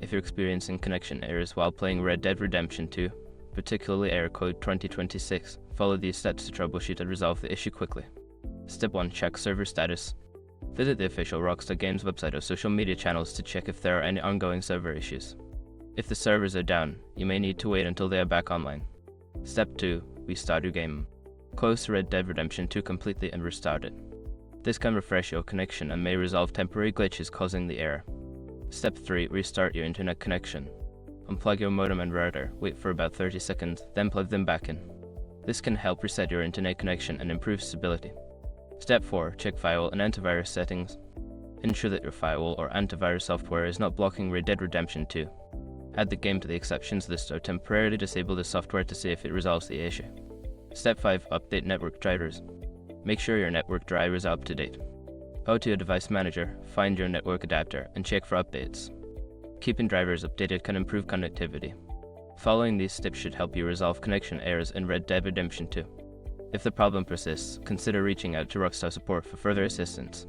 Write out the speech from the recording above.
if you're experiencing connection errors while playing Red Dead Redemption 2, particularly error code 2026, follow these steps to troubleshoot and resolve the issue quickly. Step 1. Check server status. Visit the official Rockstar Games website or social media channels to check if there are any ongoing server issues. If the servers are down, you may need to wait until they are back online. Step 2. Restart your game. Close Red Dead Redemption 2 completely and restart it. This can refresh your connection and may resolve temporary glitches causing the error. Step 3. Restart your internet connection. Unplug your modem and router, wait for about 30 seconds, then plug them back in. This can help reset your internet connection and improve stability. Step 4. Check firewall and antivirus settings. Ensure that your firewall or antivirus software is not blocking Red Dead Redemption 2. Add the game to the exceptions list or temporarily disable the software to see if it resolves the issue. Step 5. Update network drivers. Make sure your network drivers are up to date. Go to your device manager, find your network adapter, and check for updates. Keeping drivers updated can improve connectivity. Following these steps should help you resolve connection errors in Red Dead Redemption 2. If the problem persists, consider reaching out to Rockstar Support for further assistance.